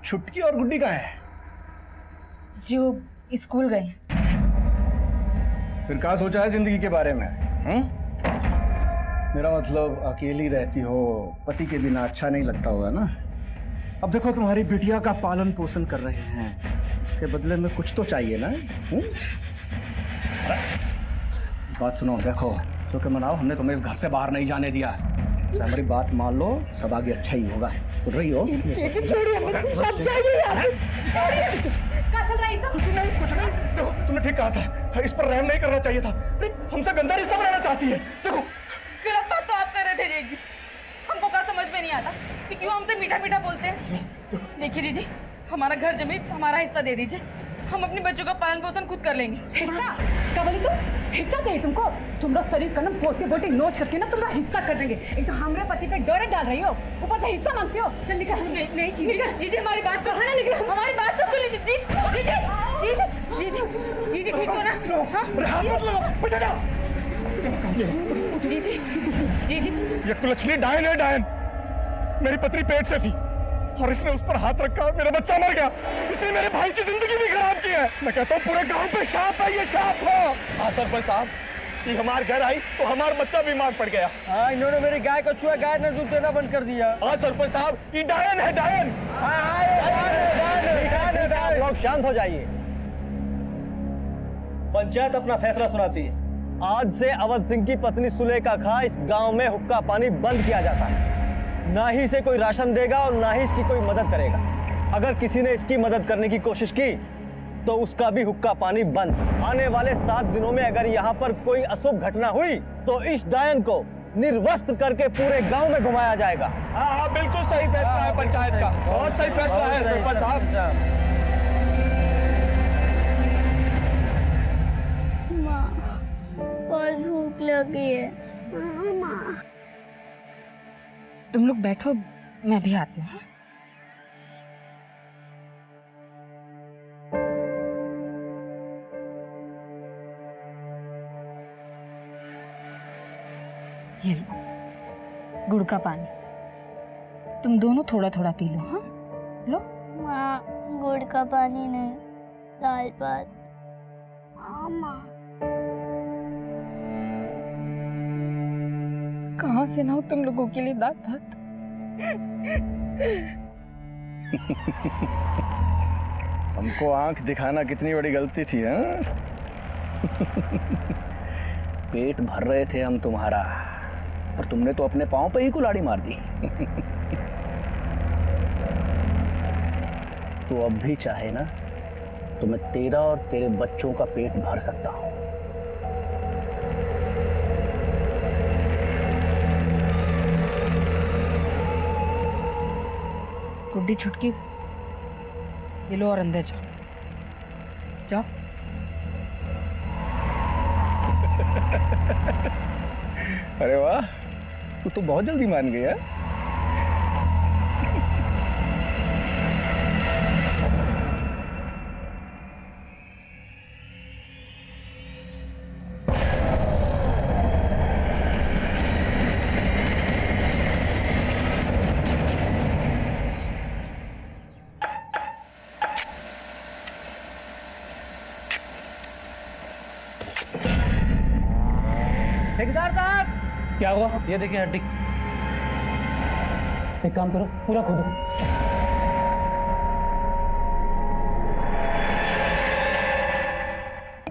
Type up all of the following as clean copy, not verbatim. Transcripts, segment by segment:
छुटकी और गुड्डी कहाँ है? जी वो स्कूल गए। फिर क्या सोचा है जिंदगी के बारे में? मेरा मतलब अकेली रहती हो, पति के बिना अच्छा नहीं लगता होगा ना। अब देखो तुम्हारी बिटिया का पालन पोषण कर रहे हैं, उसके बदले में कुछ तो चाहिए ना। बात सुनो, देखो सो के मनाओ, हमने तुम्हें इस घर से बाहर नहीं जाने दिया। हमारी बात मान लो, सब आगे अच्छा ही होगा। सुन रही हो? कुछ नहीं, देखो तुमने ठीक कहा था, इस पर रहम नहीं करना चाहिए था। अरे हमसे गंदा रिश्ता बनाना चाहती है। देखो गलत बात तो आप कर रहे थे जेठ जी, हमको क्या समझ में नहीं आता कि क्यों हमसे मीठा मीठा बोलते हैं। देखिए जीजी, हमारा घर जमीन हमारा हिस्सा दे दीजिए, हम अपने बच्चों का पालन पोषण खुद कर लेंगे। हिस्सा? क्या बोली तुम? हिस्सा चाहिए तुमको? तुमरा शरीर का ना बोटे बोटे नोच करके ना तुम्हारा हिस्सा कर देंगे। एक तो हमारे पति पे डोरे डाल रही हो, ऊपर से हिस्सा मांगती हो। चल निकल। नहीं जीजी, हमारी बात तो है ना, हमारी बात तो सुन लीजिए। जीजी ठीक हो ना? जीजी ये कुलच्छनी डायन है, डायन। मेरी पत्नी पेट से थी और इसने उस पर हाथ रखा, मेरा बच्चा मर गया। इसने मेरे भाई की जिंदगी भी खराब की है। मैं कहता हूँ पूरे गांव पे शाप है, ये शाप हो। हाँ सरपंच साहब, ये हमारे घर आई तो हमारा बच्चा बीमार पड़ गया। हाँ, इन्होंने मेरी गाय को छुआ, गाय ने दूध देना बंद कर दिया। हाँ सरपंच साहब, ये डायन है, डायन। आप लोग शांत हो जाइए, पंचायत अपना फैसला सुनाती है। आज से अवध सिंह की पत्नी सुलेखा खां इस गांव में हुक्का पानी बंद किया जाता है। ना ही इसे कोई राशन देगा और ना ही इसकी कोई मदद करेगा। अगर किसी ने इसकी मदद करने की कोशिश की तो उसका भी हुक्का पानी बंद। आने वाले 7 दिनों में अगर यहाँ पर कोई अशुभ घटना हुई तो इस डायन को निर्वस्त्र करके पूरे गांव में घुमाया जाएगा। हाँ, बिल्कुल सही फैसला है पंचायत का, बहुत सही फैसला है सरपंच साहब। बहुत भूख लगी है। तुम लोग बैठो, मैं भी आती हूँ। ये लो गुड़ का पानी, तुम दोनों थोड़ा थोड़ा पी लो। हाँ लो। माँ, गुड़ का पानी नहीं, दाल भात। माँ कहाँ से ना हो तुम लोगों के लिए दाल भात? हमको आंख दिखाना कितनी बड़ी गलती थी। हाँ? पेट भर रहे थे हम तुम्हारा, और तुमने तो अपने पांव पे ही कुल्हाड़ी मार दी। तो अब भी चाहे ना तो मैं तेरा और तेरे बच्चों का पेट भर सकता हूं। गुड्डी छुटकी, ये लो और अंदर जाओ। जाओ। अरे वाह, तू तो बहुत जल्दी मान गया। ठेकेदार साहब, क्या हुआ? ये देखिए हड्डी। एक काम करो, पूरा खोदो।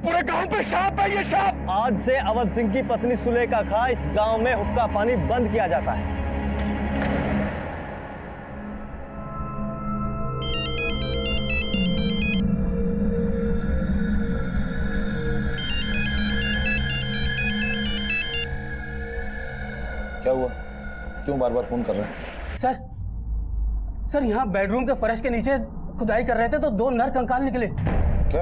पूरे गांव पे शाप है, ये शाप। आज से अवध सिंह की पत्नी सुलेखा खां इस गांव में हुक्का पानी बंद किया जाता है। क्या हुआ? क्यों बार बार फोन कर रहे हैं? सर यहाँ बेडरूम के फर्श के नीचे खुदाई कर रहे थे तो 2 नर कंकाल निकले। क्या?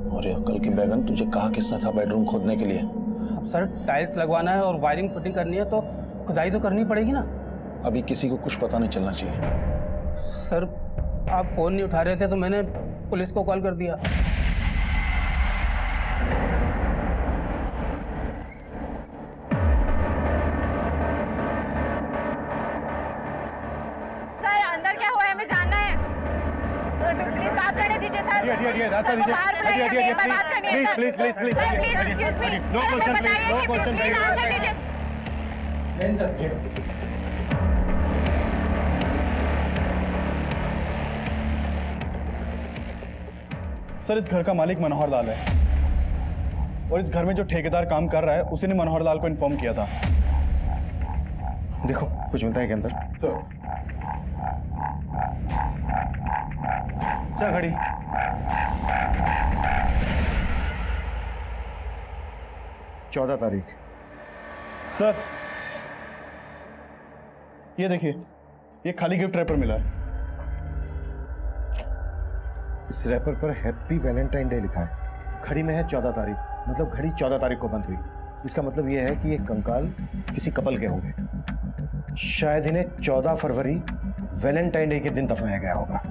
और ये अक्ल की बैगन, तुझे कहा किसने था बेडरूम खोदने के लिए? अब सर टाइल्स लगवाना है और वायरिंग फिटिंग करनी है तो खुदाई तो करनी पड़ेगी ना। अभी किसी को कुछ पता नहीं चलना चाहिए। सर आप फोन नहीं उठा रहे थे तो मैंने पुलिस को कॉल कर दिया। सर अंदर क्या हुआ है हमें रास्ता दीजिए। बाहर बुलाइए, हटिए, हटिए, मेरे बात करनी है, sir. Please please please sir, please, excuse me। No sir, question please, बताइए नो कि क्वेश्चन प्लीज आंसर प्लीज। दीजिए। सर इस घर का मालिक मनोहर लाल है और इस घर में जो ठेकेदार काम कर रहा है उसी ने मनोहर लाल को इन्फॉर्म किया था। देखो कुछ मिलता है के अंदर। सर घड़ी। चौदह तारीख। सर ये देखिए, ये खाली गिफ्ट रैपर मिला है। इस रैपर पर हैप्पी वैलेंटाइन डे लिखा है। घड़ी में है 14 तारीख, मतलब घड़ी 14 तारीख को बंद हुई। इसका मतलब यह है कि ये कंकाल किसी कपल के होंगे। शायद इन्हें 14 फरवरी वैलेंटाइन डे के दिन दफनाया गया होगा।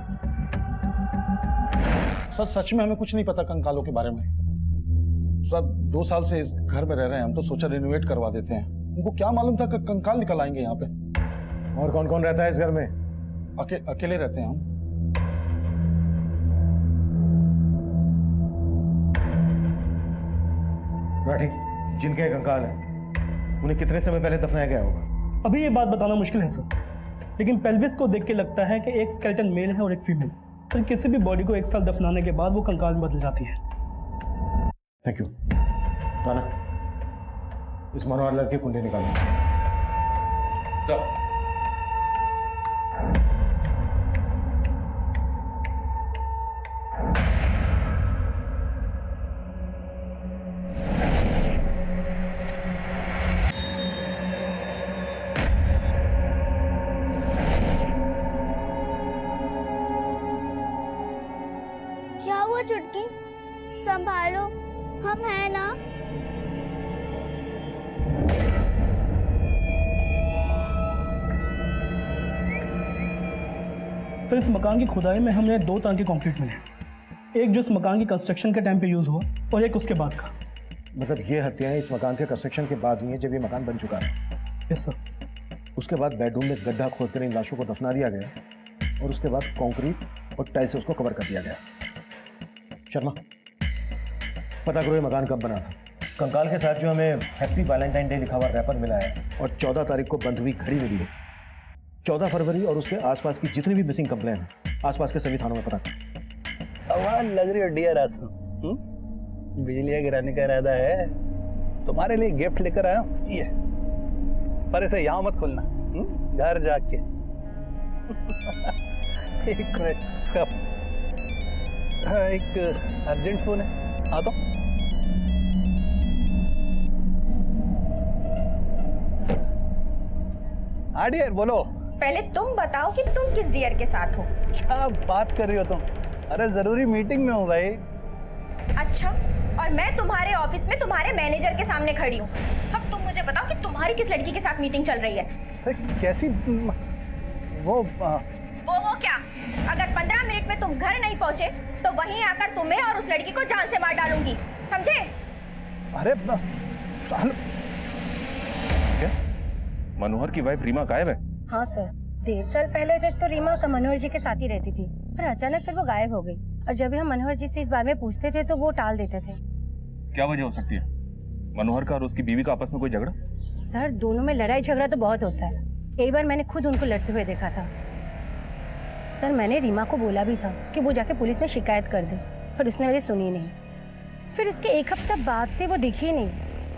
सर सच में हमें कुछ नहीं पता कंकालों के बारे में। सर 2 साल से इस घर में रह रहे हैं हम, तो सोचा रिनोवेट करवा देते हैं। उनको क्या मालूम था कि कंकाल निकल आएंगे यहाँ पे। और कौन कौन रहता है इस घर में? अकेले रहते हैं हम। राठी, जिनके कंकाल है उन्हें कितने समय पहले दफनाया गया होगा? अभी ये बात बताना मुश्किल है सर, लेकिन पेल्विस को देख के लगता है कि एक स्केलेटन मेल है और एक फीमेल। सर किसी भी बॉडी को 1 साल दफनाने के बाद वो कंकाल में बदल जाती है। Thank you. राना, इस मनोहर लाल की कुंडली निकालो। क्या हुआ चुटकी? संभालो, हम हैं ना। सर इस मकान की खुदाई में हमने 2 तरह के कंक्रीट मिले। एक जो इस मकान की कंस्ट्रक्शन के टाइम पे यूज हुआ और एक उसके बाद का। मतलब ये हत्याएं इस मकान के कंस्ट्रक्शन के बाद हुई हैं, जब ये मकान बन चुका है। Yes sir. उसके बाद बेडरूम में गड्ढा खोदकर इन लाशों को दफना दिया गया और उसके बाद कंक्रीट और टाइल से उसको कवर कर दिया गया। शर्मा, पता करो ये मकान कब बना था। कंकाल के साथ जो हमें हैप्पी वैलेंटाइन डे लिखा हुआ रैपर मिला है और 14 तारीख को बंद हुई घड़ी मिली है। 14 फरवरी और उसके आसपास की जितनी भी मिसिंग कंप्लेन है आसपास के सभी थानों में पता कर। आवाज लग रही है डियर आसू। बिजलियां गिराने का इरादा है? तुम्हारे लिए गिफ्ट लेकर आया हूं, ये। पर इसे यहाँ मत खोलना, घर जाके। एक मिनट, एक अर्जेंट फोन है, आता हूं। हाँ डियर, बोलो। पहले तुम बताओ कि तुम किस डियर के साथ हो। क्या बात कर रही हो तुम? अरे जरूरी मीटिंग में हूँ भाई। अच्छा, और मैं तुम्हारे ऑफिस में तुम्हारे मैनेजर के सामने खड़ी हूँ। अब तुम मुझे बताओ कि तुम्हारी किस लड़की के साथ मीटिंग चल रही है। अरे कैसी वो क्या? अगर 15 मिनट में तुम घर नहीं पहुंचे तो वहीं आकर तुम्हें और उस लड़की को जान से मार डालूंगी, समझे? अरे क्या मनोहर की वाइफ रीमा गायब है? हाँ सर, 1.5 साल पहले तक तो रीमा का मनोहर जी के साथ ही रहती थी, पर अचानक फिर वो गायब हो गई। और जब भी हम मनोहर जी से इस बारे में पूछते थे तो वो टाल देते थे। क्या वजह हो सकती है? मनोहर का और उसकी बीवी का आपस में कोई झगड़ा? सर दोनों में लड़ाई झगड़ा तो बहुत होता है। एक बार मैंने खुद उनको लड़ते हुए देखा था। सर मैंने रीमा को बोला भी था कि वो जाके पुलिस में शिकायत कर दे, पर उसने मेरी सुनी नहीं। फिर उसके 1 हफ्ता बाद से वो दिखी ही नहीं,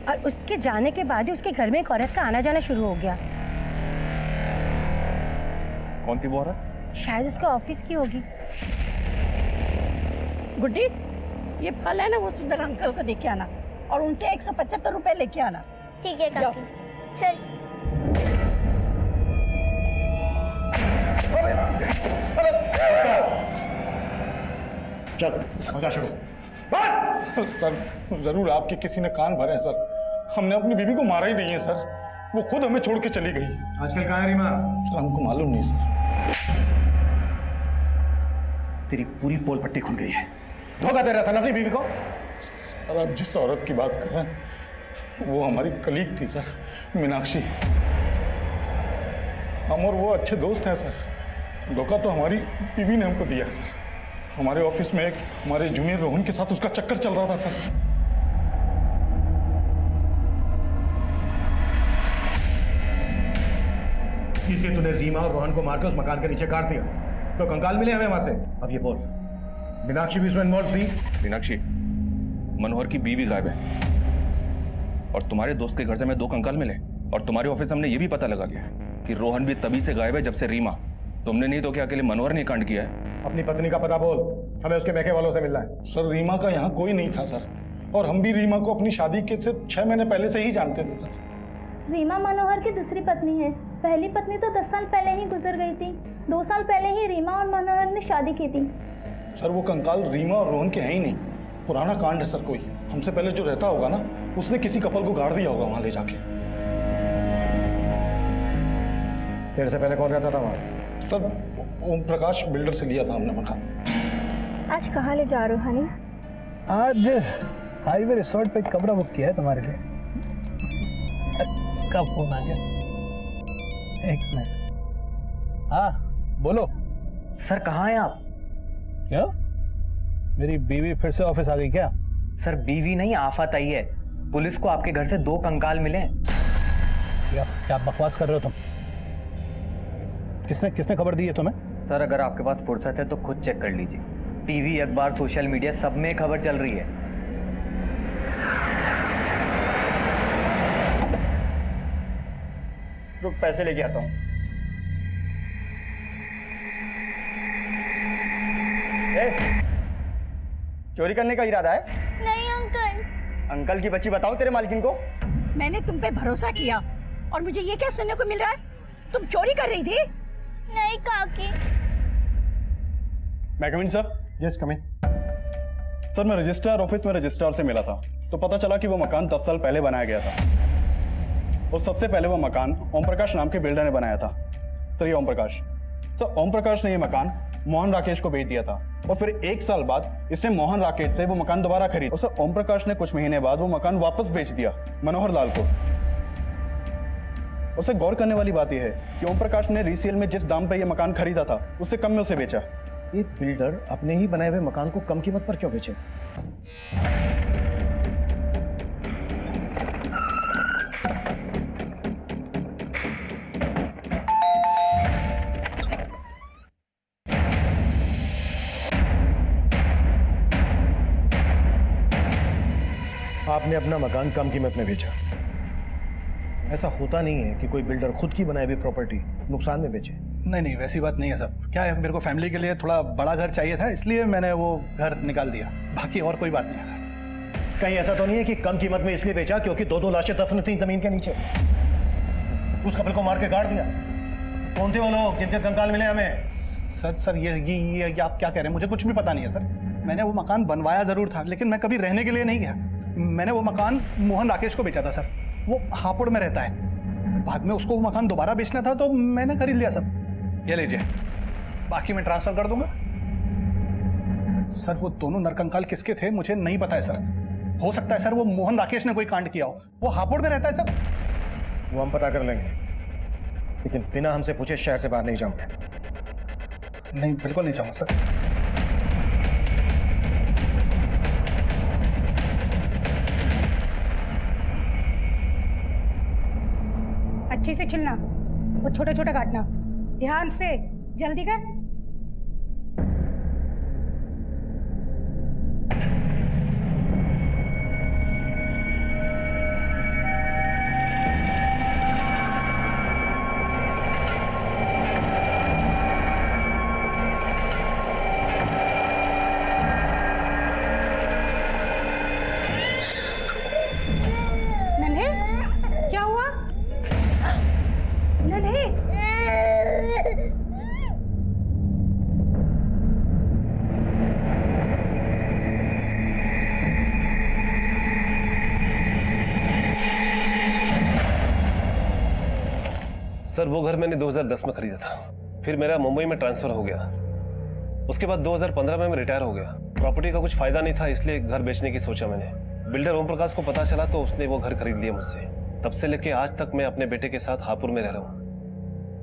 और उसके जाने के बाद ही उसके घर में एक औरत का आना जाना शुरू हो गया। कौन थी वो औरत? शायद उसके ऑफिस की होगी। गुड्डी, ये फल है ना, वो सुंदर अंकल को देके आना और उनसे 175 रुपए लेके आना। ठीक है काकी, चल। चल, मजा शुरू। सर जरूर आपके किसी ने कान भरे हैं सर। हमने अपनी बीवी को मारा ही नहीं है सर, वो खुद हमें छोड़ के चली गई। आजकल कहाँ है रीमा? सर हमको मालूम नहीं सर। तेरी पूरी पोल पट्टी खुल गई है। धोखा दे रहा था ना अपनी बीवी को। सर आप जिस औरत की बात कर रहे हैं वो हमारी कलीग थी सर, मीनाक्षी। हम और वो अच्छे दोस्त हैं सर। धोखा तो हमारी बीवी ने हमको दिया है सर। हमारे ऑफिस में एक हमारे जूनियर रोहन के साथ उसका चक्कर चल रहा था सर। इसलिए तूने रीमा और रोहन को मारकर उस मकान के नीचे काट दिया, तो कंकाल मिले हमें वहां से। अब ये बोल, मीनाक्षी भी इसमें इन्वॉल्व थी? मीनाक्षी, मनोहर की बीवी गायब है और तुम्हारे दोस्त के घर से हमें 2 कंकाल मिले और तुम्हारे ऑफिस से हमने ये भी पता लगा लिया कि रोहन भी तभी से गायब है जब से रीमा, तुमने नहीं तो क्या अकेले मनोहर ने कांड किया है? अपनी पत्नी का पता बोल, हमें उसके मैके वालों से मिलना है। सर रीमा का यहाँ कोई नहीं था सर, और हम भी रीमा को अपनी शादी के सिर्फ 6 महीने पहले से ही जानते थे सर। रीमा मनोहर की दूसरी पत्नी है। पहली पत्नी तो 10 साल पहले ही गुजर गई थी। 2 साल पहले ही रीमा और मनोहर ने शादी की थी। सर वो कंकाल रीमा और रोहन के हैं ही नहीं, पुराना कांड है सर। कोई हमसे पहले जो रहता होगा ना, उसने किसी कपल को गाड़ दिया होगा वहां ले जाके। तेरे से पहले कौन रहता था वहां? सर ओम प्रकाश बिल्डर से लिया था हमने मकान। आज कहाँ ले जा रहे हो हनी? आज हाईवे रिसोर्ट पे कमरा बुक किया है तुम्हारे लिए। इसका फोन आ गया, एक मिनट। हाँ बोलो। सर कहाँ हैं आप? क्या मेरी बीवी फिर से ऑफिस आ गई क्या? सर बीवी नहीं, आफत आई है। पुलिस को आपके घर से 2 कंकाल मिले हैं। क्या बकवास कर रहे हो तुम? किसने खबर दी है तुम्हें? सर अगर आपके पास फुर्सत है तो खुद चेक कर लीजिए। टीवी, अखबार, सोशल मीडिया सब में खबर चल रही है। रुक, पैसे लेके आता हूँ। चोरी करने का इरादा है? नहीं अंकल। अंकल की बच्ची, बताओ तेरे मालकिन को। मैंने तुम पे भरोसा किया और मुझे ये क्या सुनने को मिल रहा है? तुम चोरी कर रही थी? नहीं काकी। मैं कम इन सर? यस कम इन। सर मैं रजिस्ट्रार ऑफिस में रजिस्ट्रार से मिला था, तो पता चला कि वो मकान 10 साल पहले बनाया गया था और सबसे पहले वो मकान ओम प्रकाश नाम के बिल्डर ने बनाया था। सर ये ओम प्रकाश, सर ओम प्रकाश ने ये मकान मोहन राकेश को बेच दिया था और फिर 1 साल बाद इसने मोहन राकेश से वो मकान दोबारा खरीदा और सर ओम प्रकाश ने कुछ महीने बाद वो मकान वापस बेच दिया मनोहर लाल को। और सर गौर करने वाली बात यह है कि ओम प्रकाश ने रीसेल में जिस दाम पर यह मकान खरीदा था उससे कम में उसे बेचा। एक बिल्डर अपने ही बनाए हुए मकान को कम कीमत पर क्यों बेचेगा? आपने अपना मकान कम कीमत में बेचा। ऐसा होता नहीं है कि कोई बिल्डर खुद की बनाई हुई प्रॉपर्टी नुकसान में बेचे। नहीं, वैसी बात नहीं है सर। क्या है, मेरे को फैमिली के लिए थोड़ा बड़ा घर चाहिए था, इसलिए मैंने वो घर निकाल दिया। बाकी और कोई बात नहीं है सर। कहीं ऐसा तो नहीं है कि कम कीमत में इसलिए बेचा क्योंकि 2 लाशें दफन थी जमीन के नीचे, उस कपल को मार के गाड़ दिया? कौन थे वो लोग जिनके कंकाल मिले हमें? सर ये आप क्या कह रहे हैं? मुझे कुछ भी पता नहीं है सर। मैंने वो मकान बनवाया जरूर था, लेकिन मैं कभी रहने के लिए नहीं गया। मैंने वो मकान मोहन राकेश को बेचा था सर। वो हापुड़ में रहता है। बाद में उसको वो मकान दोबारा बेचना था तो मैंने खरीद लिया सर। ये लीजिए, बाकी मैं ट्रांसफर कर दूंगा। सर वो दोनों नरकंकाल किसके थे मुझे नहीं पता है सर। हो सकता है सर वो मोहन राकेश ने कोई कांड किया हो। वो हापुड़ में रहता है सर। वो हम पता कर लेंगे, लेकिन बिना हमसे पूछे शहर से बाहर नहीं जाऊंगे। नहीं, बिल्कुल नहीं चाहूंगा सर। अच्छे से छिलना और छोटा छोटा काटना, ध्यान से, जल्दी कर। नन्हे, क्या हुआ? नन्हे, सर वो घर मैंने 2010 में खरीदा था, फिर मेरा मुंबई में ट्रांसफर हो गया। उसके बाद 2015 में मैं रिटायर हो गया। प्रॉपर्टी का कुछ फायदा नहीं था, इसलिए घर बेचने की सोचा मैंने। बिल्डर ओम प्रकाश को पता चला तो उसने वो घर खरीद लिया मुझसे। तब से लेके आज तक मैं अपने बेटे के साथ हापुड़ में रह रहा हूँ।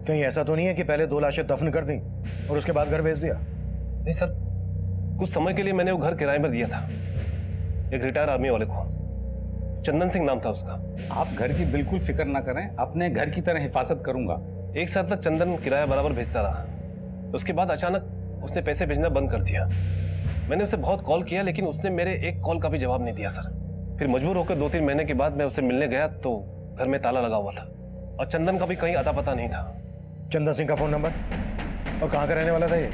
कहीं ऐसा तो नहीं है कि पहले 2 लाशें दफन कर दी और उसके बाद घर बेच दिया? नहीं सर, कुछ समय के लिए मैंने वो घर किराए पर दिया था एक रिटायर आर्मी वाले को। चंदन सिंह नाम था उसका। आप घर की बिल्कुल फिक्र ना करें, अपने घर की तरह हिफाजत करूंगा। 1 साल तक चंदन किराया बराबर भेजता रहा। उसके बाद अचानक उसने पैसे भेजना बंद कर दिया। मैंने उसे बहुत कॉल किया लेकिन उसने मेरे एक कॉल का भी जवाब नहीं दिया सर। फिर मजबूर होकर 2-3 महीने के बाद मैं उसे मिलने गया तो घर में ताला लगा हुआ था और चंदन का भी कहीं अता पता नहीं था। चंदन सिंह का फोन नंबर और कहाँ का रहने वाला था ये?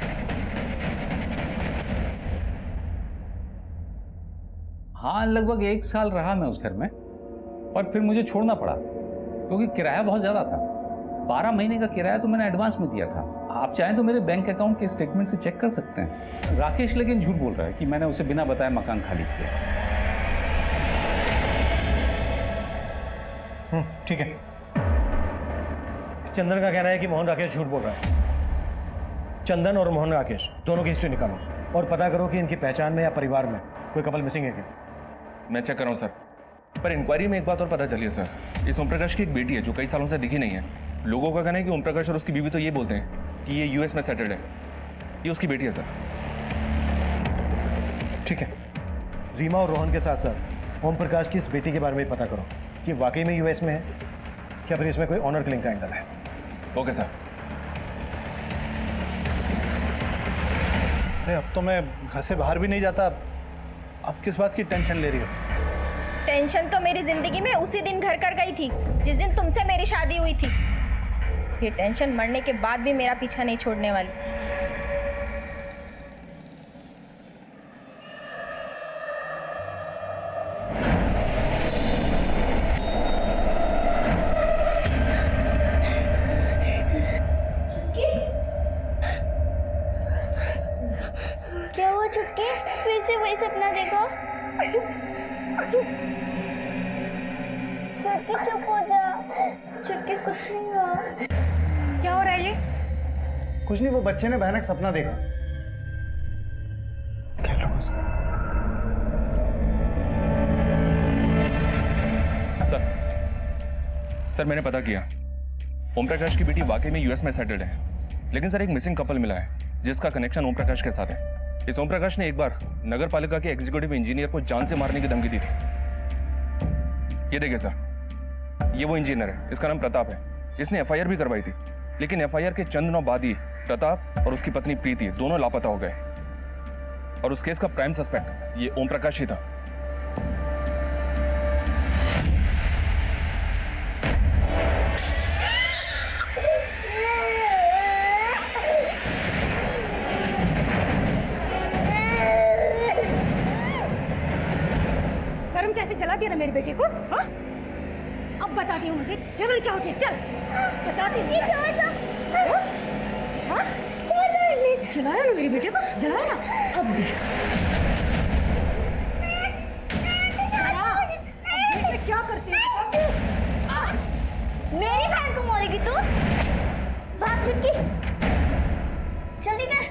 हाँ, लगभग 1 साल रहा मैं उस घर में और फिर मुझे छोड़ना पड़ा क्योंकि किराया बहुत ज्यादा था। 12 महीने का किराया तो मैंने एडवांस में दिया था। आप चाहें तो मेरे बैंक अकाउंट के स्टेटमेंट से चेक कर सकते हैं। राकेश लेकिन झूठ बोल रहा है कि मैंने उसे बिना बताए मकान खाली किया। ठीक है। चंदन का कहना है कि मोहन राकेश झूठ बोल रहा है। चंदन और मोहन राकेश दोनों की हिस्ट्री निकालो और पता करो कि इनकी पहचान में या परिवार में कोई कपल मिसिंग है क्या। मैं चेक कर रहा हूँ सर, पर इंक्वायरी में एक बात और पता चली है सर। इस ओम प्रकाश की एक बेटी है जो कई सालों से दिखी नहीं है। लोगों का कहना है कि ओम प्रकाश और उसकी बीवी तो ये बोलते हैं कि ये यूएस में सेटल्ड है। ये उसकी बेटी है सर। ठीक है, रीमा और रोहन के साथ साथ ओम प्रकाश की इस बेटी के बारे में पता करो कि वाकई में यूएस में है क्या फिर इसमें कोई ऑनर किलिंग का एंगल है। Okay sir. अरे अब तो मैं घर से बाहर भी नहीं जाता। अब किस बात की टेंशन ले रही हो? टेंशन तो मेरी जिंदगी में उसी दिन घर कर गई थी जिस दिन तुमसे मेरी शादी हुई थी। ये टेंशन मरने के बाद भी मेरा पीछा नहीं छोड़ने वाली। क्या हुआ चुटकी? फिर से वही सपना देखा? चुटकी चुप हो जा। चुटकी कुछ नहीं हुआ। क्या हो रहा है ये? कुछ नहीं, वो बच्चे ने भयानक सपना देखा। सर मैंने पता किया, ओम प्रकाश की बेटी वाकई में यूएस में सेटल्ड है। लेकिन सर एक मिसिंग कपल मिला है जिसका कनेक्शन ओम प्रकाश के साथ है। इस ओम प्रकाश ने एक बार नगर पालिका के एग्जीक्यूटिव इंजीनियर को जान से मारने की धमकी दी थी। ये देखिए सर, ये वो इंजीनियर है, इसका नाम प्रताप है। इसने एफआईआर भी करवाई थी, लेकिन एफआईआर के चंद दिनों बाद ही प्रताप और उसकी पत्नी प्रीति दोनों लापता हो गए और उस केस का प्राइम सस्पेक्ट ये ओम प्रकाश ही था। गरम चाय से जला दिया ना मेरी बेटी को। हाँ? अब बताती हूँ मुझे जलन क्या होती है। चल बताती हूँ। हाँ? जलाया ना मेरी बेटी को, जलाया। अब देख क्या करती है। मेरी बहन को मारेगी तू? भाग चुटकी, जल्दी कर।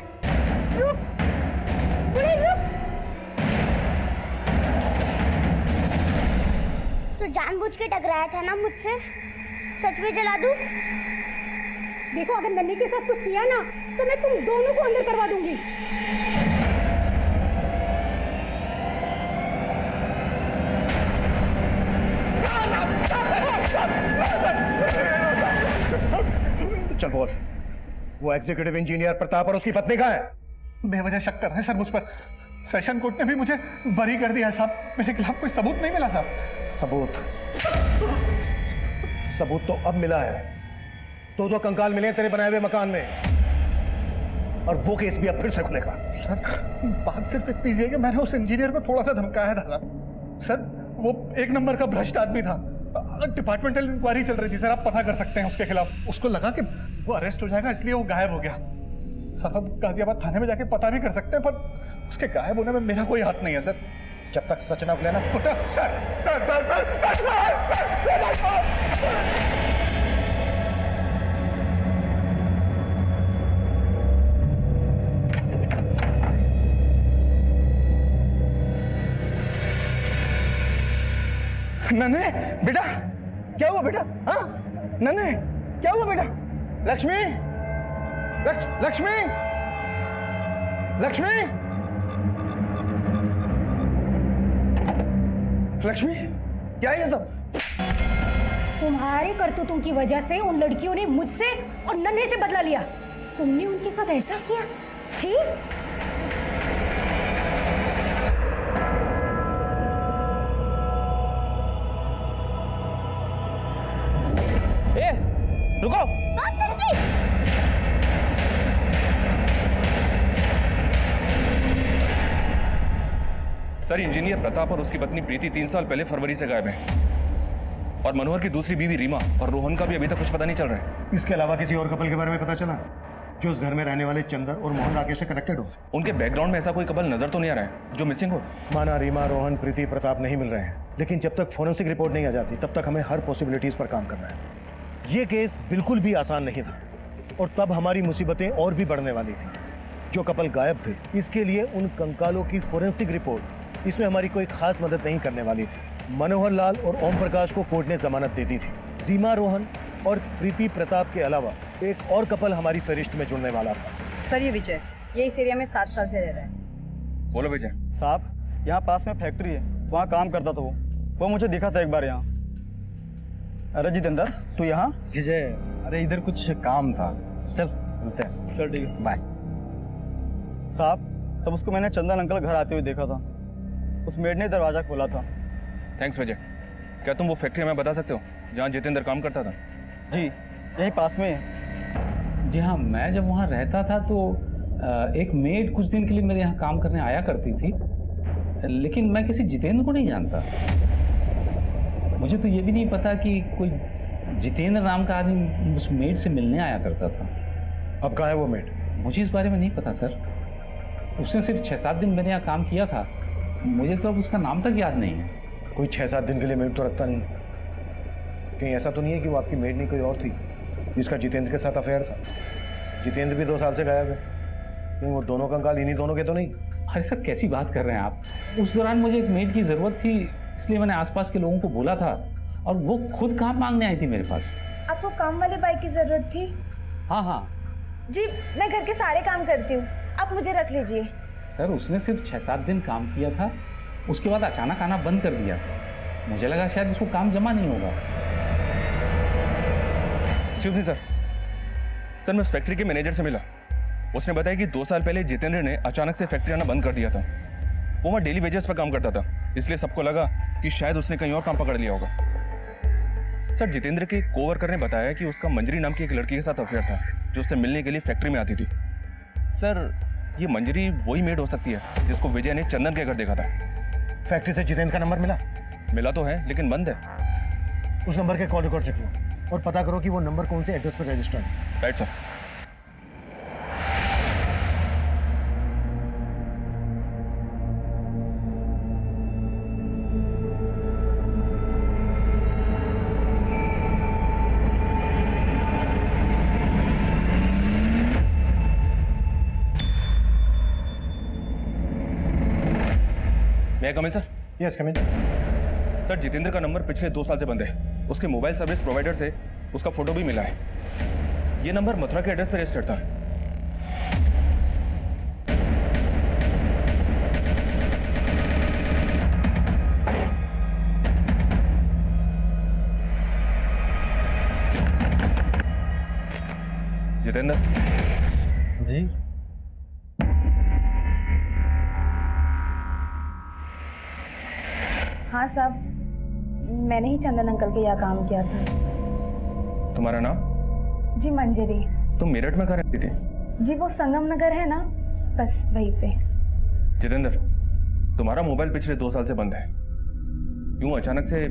रुक बुढ़ी, रुक। तू जानबूझ के टकराया था ना मुझसे? सच में जला दूं? देखो अगर नन्ही के साथ कुछ किया ना तो मैं तुम दोनों को अंदर करवा दूंगी। चल बोल, वो एग्जीक्यूटिव इंजीनियर प्रताप और उसकी पत्नी कहाँ है? बेवजह शक कर रहे हैं सर मुझ पर। सेशन कोर्ट ने भी मुझे बरी कर दिया साहब। मेरे खिलाफ कोई सबूत नहीं मिला साहब। सबूत तो अब मिला है। दो कंकाल मिले तेरे बनाए हुए मकान में और वो केस भी अब फिर से खुलेगा। सर बात सिर्फ इतनी सी है कि मैंने उस इंजीनियर को थोड़ा सा धमकाया था सर। सर वो 1 नंबर का भ्रष्ट आदमी था। डिपार्टमेंटल इंक्वायरी चल रही थी सर, आप पता कर सकते हैं उसके खिलाफ। उसको लगा कि वो अरेस्ट हो जाएगा इसलिए वो गायब हो गया। सर अब गाजियाबाद थाने में जाके पता भी कर सकते हैं, पर उसके गायब होने में मेरा कोई हाथ नहीं है सर। जब तक सच ना खुले ना। नन्हे बेटा, क्या हुआ बेटा? हाँ नन्हे क्या हुआ बेटा? लक्ष्मी, लक्ष्मी, लक्ष्मी, लक्ष्मी, क्या है ये सब? तुम्हारे करतूतों की वजह से उन लड़कियों ने मुझसे और नन्हे से बदला लिया। तुमने उनके साथ ऐसा किया? छी! ए, रुको। सर, इंजीनियर प्रताप और उसकी पत्नी प्रीति 3 साल पहले फरवरी से गायब हैं। और मनोहर की दूसरी बीवी रीमा और रोहन का भी अभी तक कुछ पता नहीं चल रहा है। इसके अलावा किसी और कपल के बारे में पता चला जो उस घर में रहने वाले चंदर और मोहन राकेश से कनेक्टेड हो? उनके बैकग्राउंड में ऐसा कोई कपल नजर तो नहीं आ रहा है जो मिसिंग हो। माना रीमा, रोहन, प्रीति, प्रताप नहीं मिल रहे हैं, लेकिन जब तक फोरेंसिक रिपोर्ट नहीं आ जाती तब तक हमें हर पॉसिबिलिटीज पर काम करना है। ये केस बिल्कुल भी आसान नहीं था और तब हमारी मुसीबतें और भी बढ़ने वाली थी। जो कपल गायब थे, इसके लिए उन कंकालों की फोरेंसिक रिपोर्ट इसमें हमारी कोई खास मदद नहीं करने वाली थी। मनोहर लाल और ओम प्रकाश को कोर्ट ने जमानत दे दी थी। रीमा, रोहन और प्रीति प्रताप के अलावा एक और कपल हमारी फहरिस्त में जुड़ने वाला था। सर, ये विजय, ये इस एरिया में 7 साल से रह रहा है। बोलो विजय। साहब, यहाँ पास में फैक्ट्री है, वहाँ काम करता था वो मुझे दिखा था एक बार यहाँ। अरे जितेंद्र, तू यहाँ? विजय, अरे इधर कुछ काम था, चल मिलते हैं। चल ठीक है, बाय। साहब, तब उसको मैंने चंदन अंकल घर आते हुए देखा था। उस मेड ने दरवाजा खोला था। थैंक्स विजय। क्या तुम वो फैक्ट्री हमें बता सकते हो जहाँ जितेंद्र काम करता था? जी, यही पास में है। जी हाँ, मैं जब वहाँ रहता था तो एक मेड कुछ दिन के लिए मेरे यहाँ काम करने आया करती थी, लेकिन मैं किसी जितेंद्र को नहीं जानता। मुझे तो ये भी नहीं पता कि कोई जितेंद्र नाम का आदमी उस मेड से मिलने आया करता था। अब कहाँ है वो मेड? मुझे इस बारे में नहीं पता सर। उसने सिर्फ 6-7 दिन मेरे यहाँ काम किया था, मुझे तो अब उसका नाम तक याद नहीं है। कोई 6-7 दिन के लिए मेड तो रखता नहीं। कहीं ऐसा तो नहीं है कि वो आपकी मेड नहीं कोई और थी जिसका जितेंद्र के साथ अफेयर था? जितेंद्र भी 2 साल से गायब है, कहीं वो दोनों कंकाल इन्हीं दोनों के तो नहीं? अरे सर, कैसी बात कर रहे हैं आप? उस दौरान मुझे एक मेड की ज़रूरत थी, इसलिए मैंने आसपास के लोगों को बोला था और वो खुद काम मांगने आई थी मेरे पास। आपको काम वाली बाई की जरूरत थी? हाँ हाँ जी, मैं घर के सारे काम करती हूँ, आप मुझे रख लीजिए। सर, उसने सिर्फ 6-7 दिन काम किया था, उसके बाद अचानक आना बंद कर दिया। मुझे लगा शायद इसको काम जमा नहीं होगा। शिवजी सर, मैं उस फैक्ट्री के मैनेजर से मिला। उसने बताया कि 2 साल पहले जितेंद्र ने अचानक से फैक्ट्री आना बंद कर दिया था। वो वहाँ डेली वेजेस पर काम करता था, इसलिए सबको लगा कि शायद उसने कहीं और काम पकड़ लिया होगा। सर, जितेंद्र के कोवर्कर ने बताया कि उसका मंजरी नाम की एक लड़की के साथ अफेयर था जो उससे मिलने के लिए फैक्ट्री में आती थी। सर, ये मंजरी वही मेड हो सकती है जिसको विजय ने चंदन के घर देखा था। फैक्ट्री से जितेंद्र का नंबर मिला तो है, लेकिन बंद है। उस नंबर के कॉल रिकॉर्ड चेक लो और पता करो कि वो नंबर कौन से एड्रेस पर रजिस्टर्ड है। Right sir. मैं कम सर? यस, कम इन। सर, जितेंद्र का नंबर पिछले 2 साल से बंद है। उसके मोबाइल सर्विस प्रोवाइडर से उसका फोटो भी मिला है। ये नंबर मथुरा के एड्रेस पर रजिस्टर्ड था। जितेंद्र जी, हाँ साहब, मैंने ही चंदन अंकल के यहाँ काम किया था। तुम्हारा नाम? जी, मंजरी। तुम मेरठ में कहाँ रहती थी? जी, वो संगम नगर है ना, बस वहीं पे। जितेंद्र, तुम्हारा मोबाइल पिछले 2 साल से बंद है, यूं अचानक से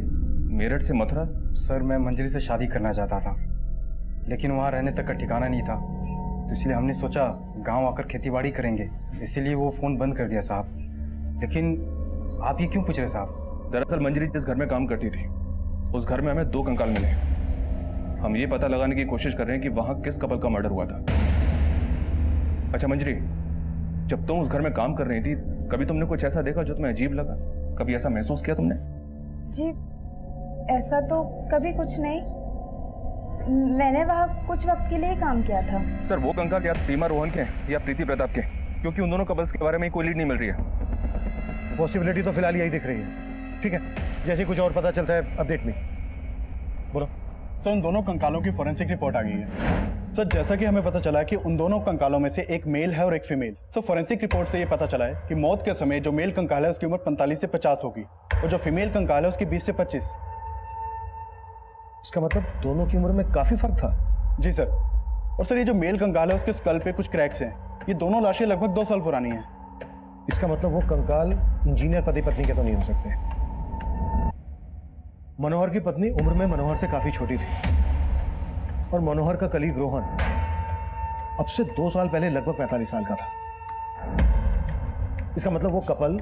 मेरठ से मथुरा? सर, मैं मंजरी से शादी करना चाहता था, लेकिन वहाँ रहने तक का ठिकाना नहीं था, तो इसलिए हमने सोचा गांव आकर खेतीबाड़ी करेंगे, इसीलिए वो फ़ोन बंद कर दिया साहब। लेकिन आप ये क्यों पूछ रहे साहब? दरअसल मंजरी जिस घर में काम करती थी उस घर में हमें 2 कंकाल मिले। हम ये पता लगाने की कोशिश कर रहे हैं कि वहां किस कपल का मर्डर हुआ था। अच्छा मंजरी, जब तुम उस घर में काम कर रही थी, कभी तुमने कुछ ऐसा देखा जो तुम्हें अजीब लगा? कभी ऐसा महसूस किया तुमने? जी, ऐसा तो कभी कुछ नहीं, मैंने वहाँ कुछ वक्त के लिए काम किया था। सर, वो कंकाल या रीमा रोहन के या प्रीति प्रताप के? क्योंकि उन दोनों कपल्स के बारे में कोई लीड नहीं मिल रही है। पॉसिबिलिटी तो फिलहाल यही दिख रही है। ठीक है, जैसे कुछ और पता चलता है अपडेट में बोलो। सर उन दोनों कंकालों की फॉरेंसिक रिपोर्ट आ गई है। सर जैसा कि हमें पता चला है कि उन दोनों कंकालों में से एक मेल है और एक फीमेल। सर फॉरेंसिक रिपोर्ट से ये पता चला है कि मौत के समय जो मेल कंकाल है उसकी उम्र 45 से 50 होगी और जो फीमेल कंकाल है उसकी 20 से 25। इसका मतलब दोनों की उम्र में काफी फर्क था। जी सर। और सर ये जो मेल कंकाल है उसके स्कल पे कुछ क्रैक्स हैं। ये दोनों लाशें लगभग 2 साल पुरानी हैं। इसका मतलब वो कंकाल इंजीनियर पति पत्नी के तो नहीं हो सकते। मनोहर की पत्नी उम्र में मनोहर से काफी छोटी थी और मनोहर का कलीग रोहन अब से 2 साल पहले लगभग 45 साल का था। इसका मतलब वो कपल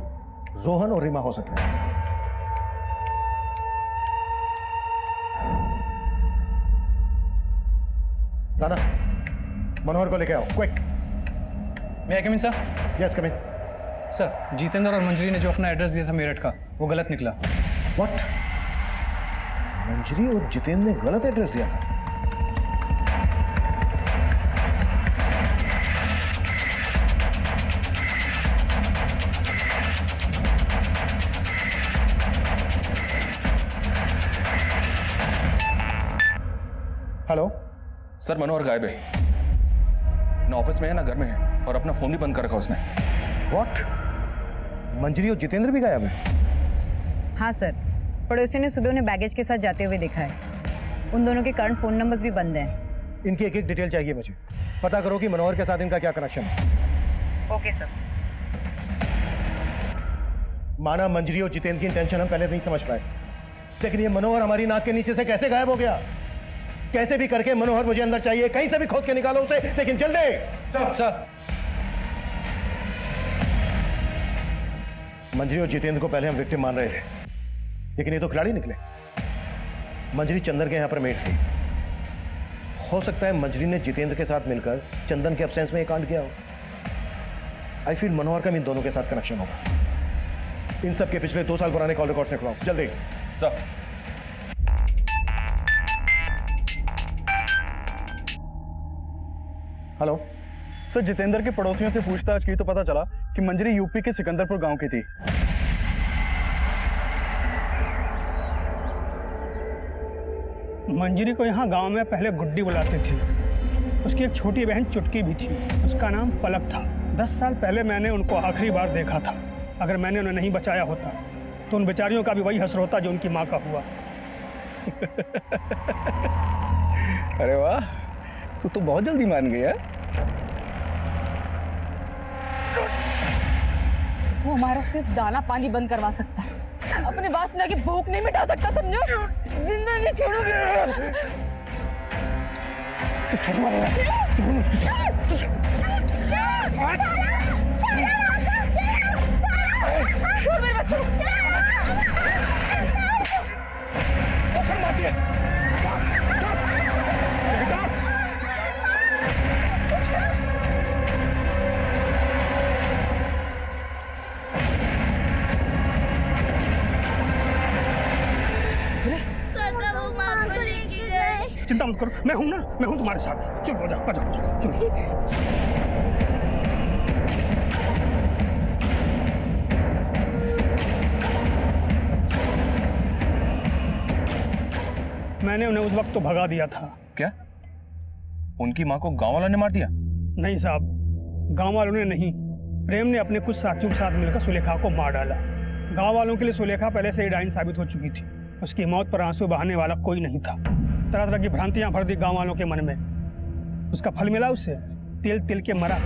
रोहन और रीमा हो सकते हैं। राणा, मनोहर को लेके आओ क्विक। मैं कम इन सर? यस कम इन। सर जितेंद्र और मंजरी ने जो अपना एड्रेस दिया था मेरठ का वो गलत निकला। व्हाट? मंजरी और जितेंद्र ने गलत एड्रेस दिया था? हेलो सर मनोहर गायब है, ना ऑफिस में है ना घर में है, और अपना फोन भी बंद कर रखा उसने। व्हाट? मंजरी और जितेंद्र भी गायब है? हाँ सर, पड़ोसी ने सुबह उन्हें बैगेज के साथ जाते हुए देखा है। उन दोनों के करंट फोन नंबर्स भी बंद हैं। इनकी एक एक डिटेल चाहिए मुझे। पता करो कि मनोहर के साथ इनका क्या कनेक्शन है। Okay sir. माना मंजरी और जितेंद्र की इंटेंशन हम पहले नहीं समझ पाए, लेकिन ये मनोहर हमारी नाक के नीचे से कैसे गायब हो गया? कैसे भी करके मनोहर मुझे अंदर चाहिए, कहीं से भी खोद के निकालो उसे, लेकिन जल्दी। सर मंजरी और जितेंद्र को पहले हम विक्टिम मान रहे थे, लेकिन ये तो खिलाड़ी निकले। मंजरी चंदन के यहां पर मेट थी। हो सकता है मंजरी ने जितेंद्र के साथ मिलकर चंदन के एब्सेंस में ये कांड किया हो। आई फील मनोहर का इन दोनों के साथ कनेक्शन होगा। इन सब के पिछले 2 साल पुराने कॉल रिकॉर्ड निकलवाओ जल्दी। सर हेलो सर जितेंद्र के पड़ोसियों से पूछताछ की तो पता चला कि मंजरी यूपी के सिकंदरपुर गांव की थी। मंजरी को यहाँ गांव में पहले गुड्डी बुलाते थे। उसकी एक छोटी बहन चुटकी भी थी, उसका नाम पलक था। 10 साल पहले मैंने उनको आखिरी बार देखा था। अगर मैंने उन्हें नहीं बचाया होता तो उन बेचारियों का भी वही हश्र होता जो उनकी माँ का हुआ। अरे वाह, तू तो बहुत जल्दी मान गया। वो हमारा सिर्फ दाना पानी बंद करवा सकता है, अपने वासना की भूख नहीं मिटा सकता, समझो? जिंदा नहीं छोड़ोगे। छोड़ मेरे बच्चों को। चिंता मत करो, मैं हूं ना, मैं हूं तुम्हारे साथ। चलो आ जाओ, चलो। मैंने उन्हें उस वक्त तो भगा दिया था। क्या उनकी माँ को गांव वालों ने मार दिया? नहीं साहब, गांव वालों ने नहीं, प्रेम ने अपने कुछ साथियों के साथ मिलकर सुलेखा को मार डाला। गांव वालों के लिए सुलेखा पहले से ही डाइन साबित हो चुकी थी। उसकी मौत पर आंसू बहाने वाला कोई नहीं था। तरह तरह की भ्रांतियां भर दी गांव वालों के मन में। उसका फल मिला उसे, तिल तिल के मरा।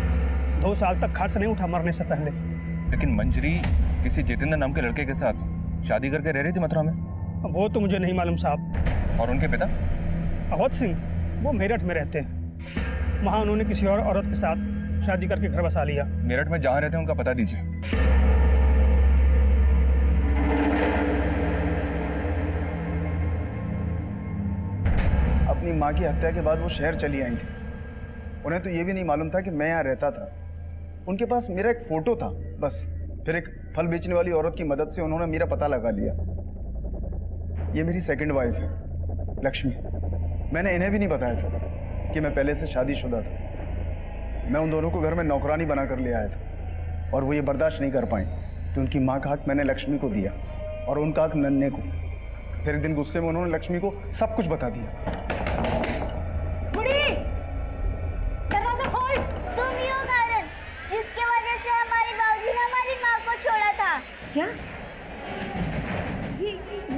2 साल तक खाट से नहीं उठा मरने से पहले। लेकिन मंजरी किसी जितेंद्र नाम के लड़के के साथ शादी करके रह रही थी मथुरा में। वो तो मुझे नहीं मालूम साहब। और उनके पिता? अवध सिंह, वो मेरठ में रहते हैं। वहाँ उन्होंने किसी और औरत के साथ शादी करके घर बसा लिया। मेरठ में जहाँ रहते हैं उनका पता दीजिए। अपनी माँ की हत्या के बाद वो शहर चली आई थी। उन्हें तो ये भी नहीं मालूम था कि मैं यहाँ रहता था। उनके पास मेरा एक फ़ोटो था बस। फिर एक फल बेचने वाली औरत की मदद से उन्होंने मेरा पता लगा लिया। ये मेरी सेकंड वाइफ है, लक्ष्मी। मैंने इन्हें भी नहीं बताया था कि मैं पहले से शादीशुदा था। मैं उन दोनों को घर में नौकरानी बना कर ले आया था और वो ये बर्दाश्त नहीं कर पाए कि उनकी माँ का हक मैंने लक्ष्मी को दिया और उनका हक नन्हे को। फिर एक दिन गुस्से में उन्होंने लक्ष्मी को सब कुछ बता दिया। दरवाजा खोल। तुम ही हो कारण जिसके वजह से हमारे बाबूजी ने हमारी माँ को छोड़ा था। क्या?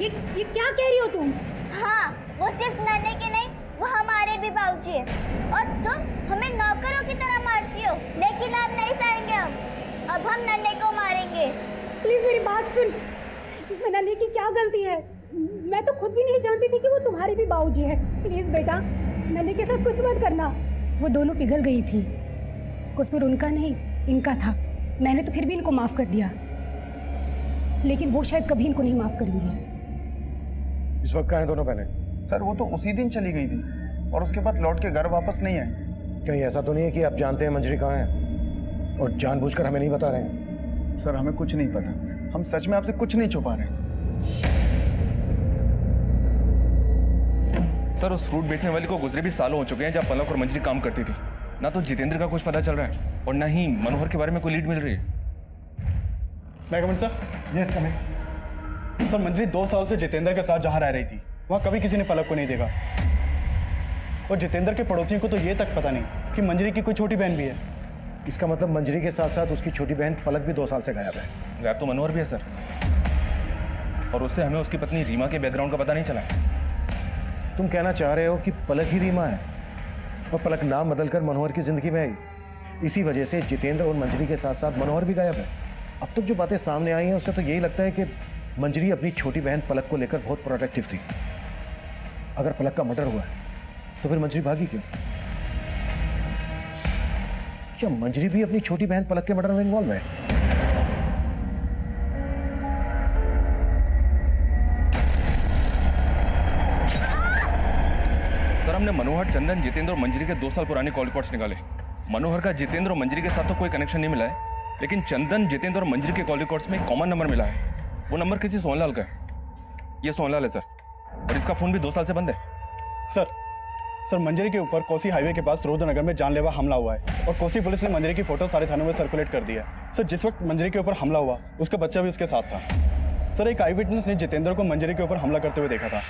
ये क्या कह रही हो तुम? हाँ, वो सिर्फ नन्हे के नहीं, वो हमारे भी बाबूजी है। और तुम हमें नौकरों की तरह मारती हो, लेकिन अब नहीं सहेंगे हम। अब हम नन्हे को मारेंगे। प्लीज मेरी बात सुन। इसमें नन्हे की क्या गलती है? मैं तो खुद भी नहीं जानती थी कि वो तुम्हारी भी बाबूजी है। प्लीज बेटा, नन्हे के साथ कुछ मत करना। वो दोनों पिघल गई थी, कसूर उनका नहीं इनका था। मैंने तो फिर भी इनको माफ कर दिया, लेकिन वो शायद कभी इनको नहीं माफ करेंगे। इस वक्त कहाँ हैं दोनों बहनें? सर वो तो उसी दिन चली गई थी और उसके बाद लौट के घर वापस नहीं आई। कहीं ऐसा तो नहीं है कि आप जानते हैं मंजरी कहाँ है और जानबूझकर हमें नहीं बता रहे हैं? सर हमें कुछ नहीं पता, हम सच में आपसे कुछ नहीं छुपा रहे। सर उस फ्रूट बेचने वाली को गुजरे भी सालों हो चुके हैं जब पलक और मंजरी काम करती थी। ना तो जितेंद्र का कुछ पता चल रहा है और ना ही मनोहर के बारे में कोई लीड मिल रही है। मैं coming sir? Yes coming. Sir Manjari 2 साल से जितेंद्र के साथ जहाँ रह रही थी वहाँ कभी किसी ने पलक को नहीं देखा और जितेंद्र के पड़ोसियों को तो ये तक पता नहीं कि मंजरी की कोई छोटी बहन भी है। इसका मतलब मंजरी के साथ साथ उसकी छोटी बहन पलक भी 2 साल से गायब है। गायब तो मनोहर भी है सर, और उससे हमें उसकी पत्नी रीमा के बैकग्राउंड का पता नहीं चला। तुम कहना चाह रहे हो कि पलक ही रीमा है और पलक नाम बदलकर मनोहर की जिंदगी में आई, इसी वजह से जितेंद्र और मंजरी के साथ साथ मनोहर भी गायब है। अब तक जो बातें सामने आई हैं उससे तो यही लगता है कि मंजरी अपनी छोटी बहन पलक को लेकर बहुत प्रोटेक्टिव थी। अगर पलक का मर्डर हुआ है तो फिर मंजरी भागी क्यों? क्या मंजरी भी अपनी छोटी बहन पलक के मर्डर में इन्वॉल्व है? सर हमने मनोहर, चंदन, जितेंद्र और मंजरी के 2 साल पुराने कॉल रिकॉर्ड्स निकाले। मनोहर का जितेंद्र और मंजरी के साथ तो कोई कनेक्शन नहीं मिला है, लेकिन चंदन, जितेंद्र और मंजरी के कॉल रिकॉर्ड्स में एक कॉमन नंबर मिला है। वो नंबर किसी सोनलाल का है। ये सोनलाल है सर, और इसका फोन भी 2 साल से बंद है। सर मंजरी के ऊपर कोसी हाईवे के पास रुद्रनगर में जानलेवा हमला हुआ है और कोसी पुलिस ने मंजरी की फोटो सारे थानों में सर्कुलेट कर दी है। सर जिस वक्त मंजरी के ऊपर हमला हुआ उसका बच्चा भी उसके साथ था। सर एक आई विटनेस ने जितेंद्र को मंजरी के ऊपर हमला करते हुए देखा था।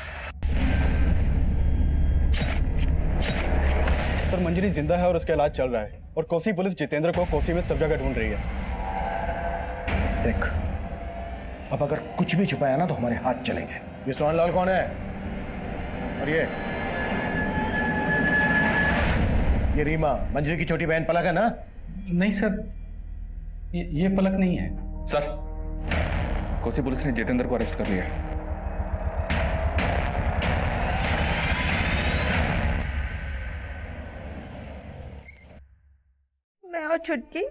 सर मंजरी जिंदा है और उसका इलाज चल रहा है और कोसी पुलिस जितेंद्र को कोसी में सब जगह ढूंढ रही है। देख, अब अगर कुछ भी छुपाया ना तो हमारे हाथ चलेंगे। ये सोहनलाल कौन है? और ये रीमा मंजरी की छोटी बहन पलक है ना? नहीं सर, ये पलक नहीं है। सर कोसी पुलिस ने जितेंद्र को अरेस्ट कर लिया है। मैं और छुटकी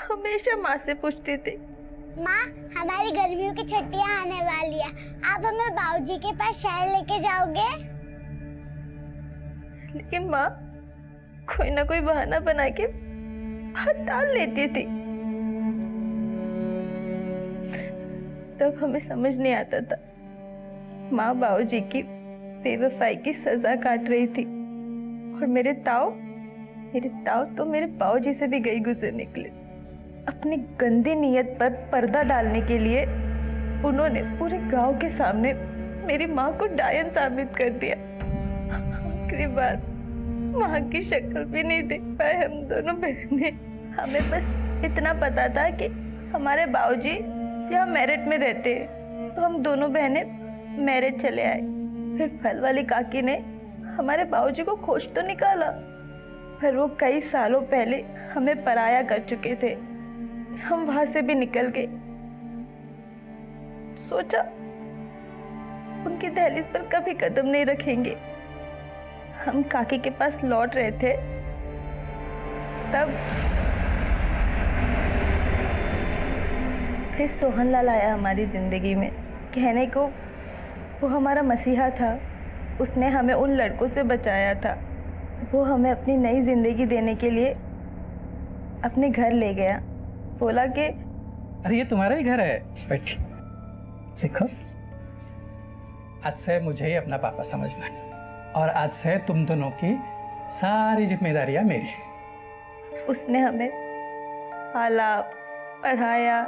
हमेशा माँ से पूछती थी, माँ हमारी गर्मियों की छुट्टियां आने वाली है, आप हमें बाबूजी के पास शहर लेके जाओगे? लेकिन माँ कोई ना कोई बहाना बना के बाहर टाल लेती थी। तब हमें समझ नहीं आता था माँ बाबूजी की बेवफाई की सजा काट रही थी और मेरे ताऊ तो मेरे बाबूजी से भी गई गुजर निकले। अपनी गंदी नीयत पर पर्दा डालने के लिए उन्होंने पूरे गांव के सामने मेरी माँ को डायन साबित कर दिया। आखिरी बार माँ की शक्ल भी नहीं देख पाए हम दोनों बहनें। हमें बस इतना पता था कि हमारे बाबूजी यहाँ मेरठ में रहते हैं, तो हम दोनों बहनें मेरठ चले आए। फिर फल वाली काकी ने हमारे बाबूजी को खोज तो निकाला, पर वो कई सालों पहले हमें पराया कर चुके थे। हम वहां से भी निकल गए। सोचा उनकी दहलीज पर कभी कदम नहीं रखेंगे। हम काकी के पास लौट रहे थे, तब फिर सोहनलाल आया हमारी जिंदगी में। कहने को वो हमारा मसीहा था, उसने हमें उन लड़कों से बचाया था। वो हमें अपनी नई जिंदगी देने के लिए अपने घर ले गया। बोला कि अरे ये तुम्हारा ही घर है, बैठ। देखो, आज से मुझे ही अपना पापा समझना है और आज से तुम दोनों की सारी जिम्मेदारियां मेरी। उसने हमें पाला, पढ़ाया,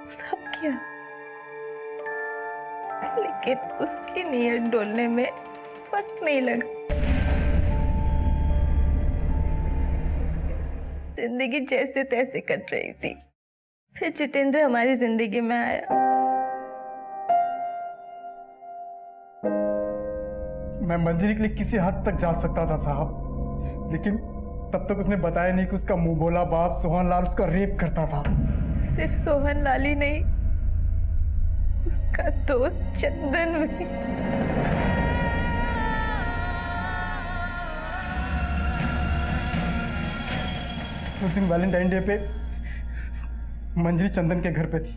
सब किया, लेकिन उसकी नीयत डोलने में वक्त नहीं लगा। जिंदगी जैसे तैसे कट रही थी। फिर जितेंद्र हमारी जिंदगी में आया। मैं मंजरी के लिए किसी हद तक जा सकता था साहब, लेकिन तब तक उसने बताया नहीं कि उसका मुंह बोला बाप सोहन लाल उसका रेप करता था। सिर्फ सोहन लाल ही नहीं, उसका दोस्त चंदन भी। उस दिन वैलेंटाइन डे पे मंजरी चंदन के घर पे थी।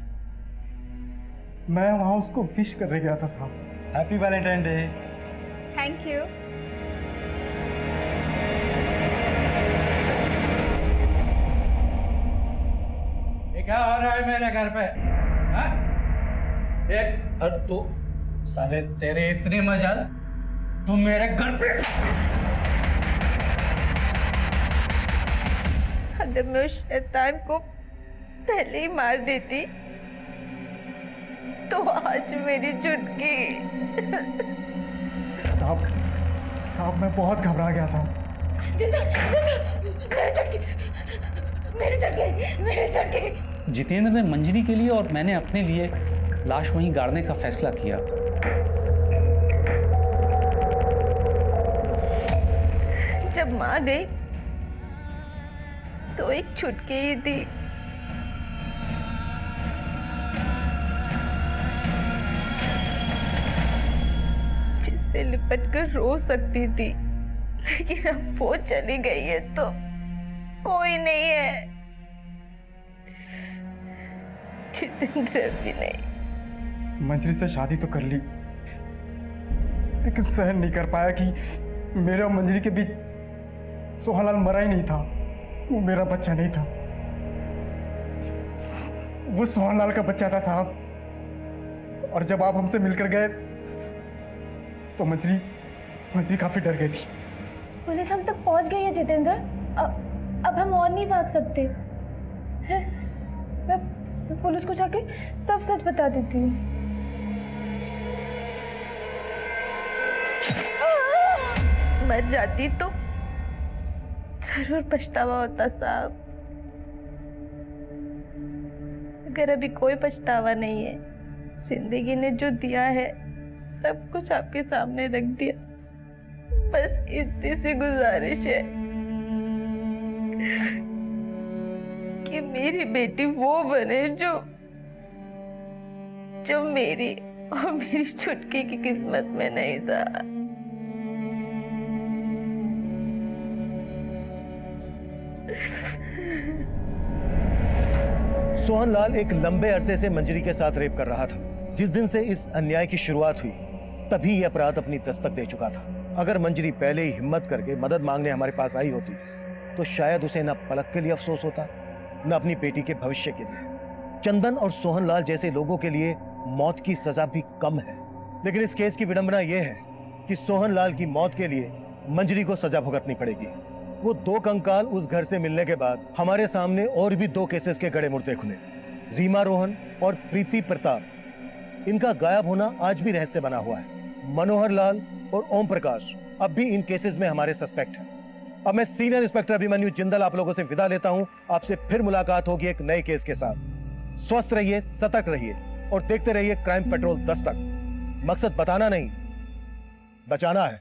मैं वहां उसको विश करने गया था साहब। Happy Valentine day. Thank you. ये क्या हो रहा है मेरे घर पे? हाँ? एक और तू साले तेरे इतनी मजाल, तू मेरे घर पे। अगर मैं उस शैतान को पहले ही मार देती तो आज मेरी चुटकी। साहब मैं बहुत घबरा गया था। जिंदा, मेरी चटकी। जितेंद्र ने मंजरी के लिए और मैंने अपने लिए लाश वहीं गाड़ने का फैसला किया। जब माँ गई तो एक चुटकी ही थी। जिससे लिपट कर रो सकती थी, लेकिन अब वो चली गई है तो कोई नहीं है। जितेंद्र भी नहीं। मंजरी से शादी तो कर ली, लेकिन सहन नहीं कर पाया कि मेरे और मंजरी के बीच सोहनलाल मरा ही नहीं था। वो मेरा बच्चा नहीं था, वो सोहनलाल का बच्चा था साहब। और जब आप हमसे मिलकर गए तो मंजरी काफी डर गई थी। पुलिस हम तक पहुंच गई है जितेंद्र। अब हम और नहीं भाग सकते हैं। मैं पुलिस को जाके सब सच बता देती हूँ। मर जाती तो जरूर पछतावा होता साहब, अगर अभी कोई पछतावा नहीं है। जिंदगी ने जो दिया है सब कुछ आपके सामने रख दिया। बस इतनी सी गुजारिश है कि मेरी बेटी वो बने जो मेरी और मेरी छुटकी की किस्मत में नहीं था। सोहनलाल एक लंबे अरसे से मंजरी के साथ रेप कर रहा था। जिस दिन से इस अन्याय की शुरुआत हुई तभी यह अपराध अपनी दस्तक दे चुका था। अगर मंजरी पहले ही हिम्मत करके मदद मांगने हमारे पास आई होती तो शायद उसे न पलक के लिए अफसोस होता, न अपनी बेटी के भविष्य के लिए। चंदन और सोहनलाल जैसे लोगों के लिए मौत की सजा भी कम है, लेकिन इस केस की विडंबना यह है कि सोहनलाल की मौत के लिए मंजरी को सजा भुगतनी पड़ेगी। वो दो कंकाल उस घर से मिलने के बाद हमारे सामने और भी दो केसेस के गड़े मुर्दे खुले, रीमा रोहन और प्रीति प्रताप। इनका गायब होना आज भी रहस्य बना हुआ है। मनोहर लाल और ओम प्रकाश अब भी इन केसेस में हमारे सस्पेक्ट हैं। अब मैं सीनियर इंस्पेक्टर अभिमन्यु जिंदल आप लोगों से विदा लेता हूं। आपसे फिर मुलाकात होगी एक नए केस के साथ। स्वस्थ रहिए, सतर्क रहिए और देखते रहिए क्राइम पेट्रोल दस्तक। मकसद बताना नहीं, बचाना है।